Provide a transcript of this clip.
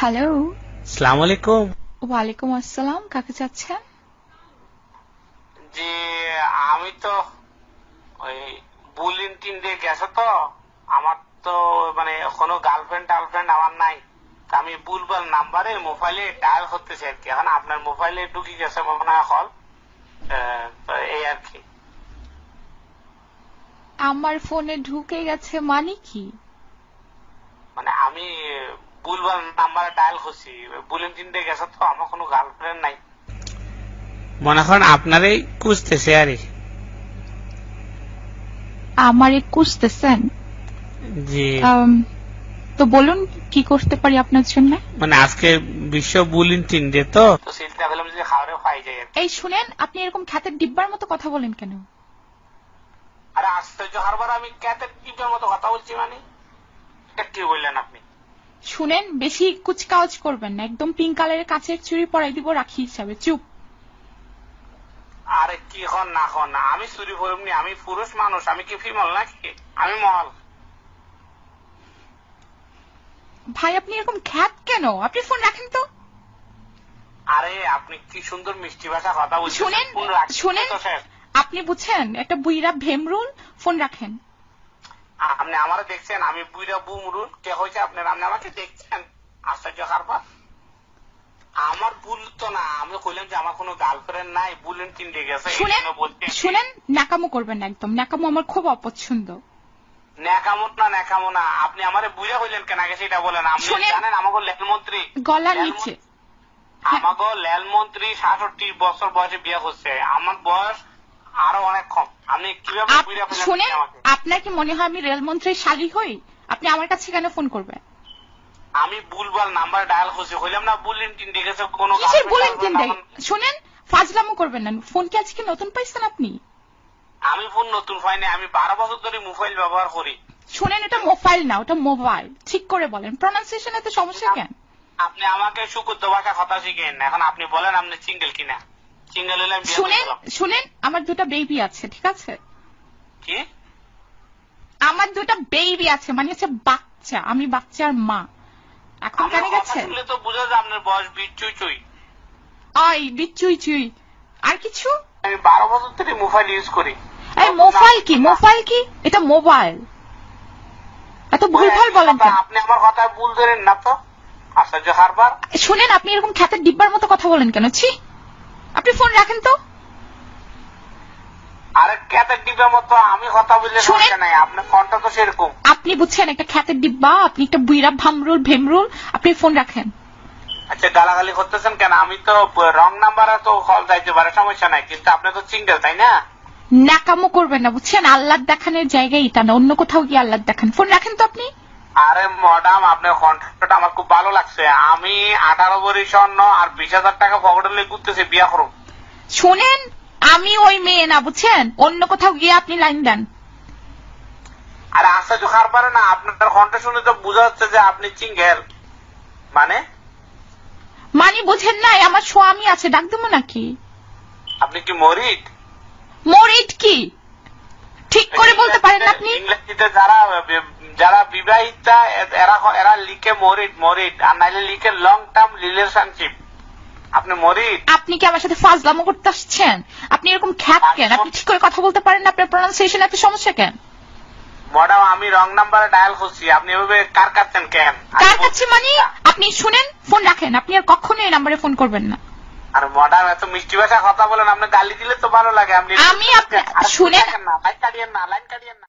Hello, আসসালামু আলাইকুম। ওয়ালাইকুম আসসালাম। কাকে চাচ্ছেন? জি, আমি তো ওই বুলিন টিন দিয়ে গেছে তো, আমার তো মানে কোনো গার্লফ্রেন্ড টার্লফ্রেন্ড আমার নাই। আমি বুলবুল নাম্বারে মোবাইলে ডায়াল করতেছি আর কি। এখন আপনার মোবাইলে ঢুকে গেছে মনে হয় কল, তো এই আর কি। আমার ফোনে ঢুকে গেছে মানে কি? মানে আমি বুলবুল নাম্বারে ডায়াল করছি, বুলিন টিন দিয়ে গেছে তো, আমার কোনো গার্লফ্রেন্ড নাই। মনে করেন আপনারই খুঁজতেছে আর আমারে খুঁজতেছেন? জি, তো বলুন কি করতে পারি আপনার জন্য। মানে আজকে বিশ্ব বুলিন টিন ডে তো চিন্তা করলাম যে খাওয়ারে পাই যায়। এই শুনেন, আপনি এরকম খ্যাতের ডিব্বার মতো কথা বলেন কেন? আরে আশ্চর্য, হারবার আমি ক্যাটের টিপের মতো কথা বলছি মানে? এটা কি বললেন আপনি? শুনেন, বেশি কুচকাওয়াজ করবেন না, একদম পিঙ্ক কালারের কাচের চুড়ি পরাই দিব রাখি হিসাবে। চুপ। আরে কি হন না হন না, আমি চুরি করিনি, আমি পুরুষ মানুষ, আমি কি ফিমেল নাকি? আমি মল। ভাই আপনি এরকম খ্যাত কেন? আপনি ফোন রাখেন তো। আরে আপনি কি সুন্দর মিষ্টি ভাষা কথা বলছেন। শুনেন শুনেন, আপনি বুঝছেন একটা বুইরা ভেমরুল, ফোন রাখেন। আপনি আমারে দেখছেন আমি বুইরা বুমরুল কে হয়েছে আপনার? আপনি আমাকে দেখছেন? আশ্চর্য হারবার, আমার ভুল তো না। আমি কইলাম যে আমার কোনো গার্লফ্রেন্ড নাই, বুলেন কিনে গেছে। শুনেন, ন্যাকামো করবেন না, একদম ন্যাকামো আমার খুব অপছন্দ। ন্যাকামো না, আপনি আমারে বুঝা হইলেন কেন আগে সেটা বলেন। আপনি জানেন আমাকে লেলমন্ত্রী গলার নিচে, আমাকে লেলমন্ত্রী 66 বছর বয়সে বিয়ে করছে, আমার বয়স আরো অনেক কম। আপনি কিভাবে বুঝা পেলেন? শুনেন, আপনার কি মনে হয় আমি রেলমন্ত্রীর শালী হই? আপনি আমার কাছে কেন ফোন করবেন? আমি ভুলভাল নাম্বার ডায়াল করছি, হইলাম না বুলেন কিনে গেছে কোনো। কিসের বুলেন কিনে? শুনেন, ফাজলামো করবেন না। ফোন কি আজকে নতুন পাইছেন আপনি? আমি ফোন নতুন পাইনি, আমি 12 বছর ধরে মোবাইল ব্যবহার করি। শুনেন, এটা মোবাইল না, ওটা মোবাইল। ঠিক করে বলেন, প্রনাউন্সিয়েশন এতে সমস্যা কেন? আপনি আমাকে সুকুদ্দ ভাষা কথা শিখেন। এখন আপনি বলেন আপনি সিঙ্গেল কিনা? সিঙ্গেল হলে শুনেন, আমার দুটা বেবি আছে, ঠিক আছে? কি? আমার দুটা বেবি আছে, মানে হচ্ছে বাচ্চা। আমি বাচ্চার মা। এখন কেন গেছে? শুনলে তো বোঝা যায় আপনার বয়স বিচুই চুই। বিচুই চুই। আর কিছু? আমি 12 বছর ধরে মোবাইল ইউজ করি। এই মোবাইল কি? এটা মোবাইল। এত ভুলভাল বলেন কেন? আপনি আমার কথা ভুল ধরেন না তো। আশ্চর্য হারবার, শুনেন, আপনি এরকম খ্যাতের ডিব্বার মতো কথা বলেন কেন? ছি, আপনি ফোন রাখেন তো। আরে খ্যাতের ডিব্বার মতো আমি কথা বললে সমস্যা নাই, আপনার ফোনটা তো সেরকম। আপনি বুঝছেন একটা খ্যাতের ডিব্বা, আপনি একটা বুইরা ভেমরুল, আপনি ফোন রাখেন। আচ্ছা, গালাগালি করতেছেন কেন? আমি তো রং নাম্বারে তো কল যাইতে পারে, সমস্যা নাই, কিন্তু আপনি তো সিঙ্গেল, তাই না? ন্যাকামো করবেন না, বুঝছেন? আল্লাহ দেখানোর জায়গায় এটা না, অন্য কোথাও গিয়ে আল্লাহ দেখান। ফোন রাখেন তো আপনি। আরে ম্যাডাম, আপনার কন্ট্রাক্টটা আমার খুব ভালো লাগছে। আমি 18 ভরি স্বর্ণ আর 20,000 টাকা পকেটে নিয়ে ঘুরতেছি, বিয়া করুন। শুনেন, আমি ওই মেয়ে না, বুঝছেন? অন্য কোথাও গিয়ে আপনি লাইন দেন। আরে আশ্চর্য হারবারে না, আপনার কণ্ঠ শুনে তো বোঝা যাচ্ছে যে আপনি সিঙ্গেল। মানে বুঝেন নাই? আমার স্বামী আছে, ডাক দেবো নাকি? আপনি কি মরিড? মরিড কি ঠিক করে বলতে পারেন আপনি? ইংরেজিতে যারা বিবাহিতা এরা লিখে মরিড, আর নাইলে লিখে লং টার্ম রিলেশনশিপ। আপনি মরিড? আপনি কি আমার সাথে ফাজলামো করতে আসছেন? আপনি এরকম খ্যাত কেন? আপনি ঠিক করে কথা বলতে পারেন না? আপনার প্রনাউন্সিয়েশন এত সমস্যা কেন? ম্যাডাম, আমি রং নাম্বারে ডায়াল করছি, আপনি এভাবে কার কাচ্ছেন কেন? কার কাছে মানে? আপনি শুনেন, ফোন রাখেন। আপনি আর কখনো এই নাম্বারে ফোন করবেন না। আর ম্যাডাম, এত মিষ্টি ভাষা কথা বলেন, আপনি গালি দিলে তো ভালো লাগে। আমি শুনেন, লাইন কাটিয়েন না।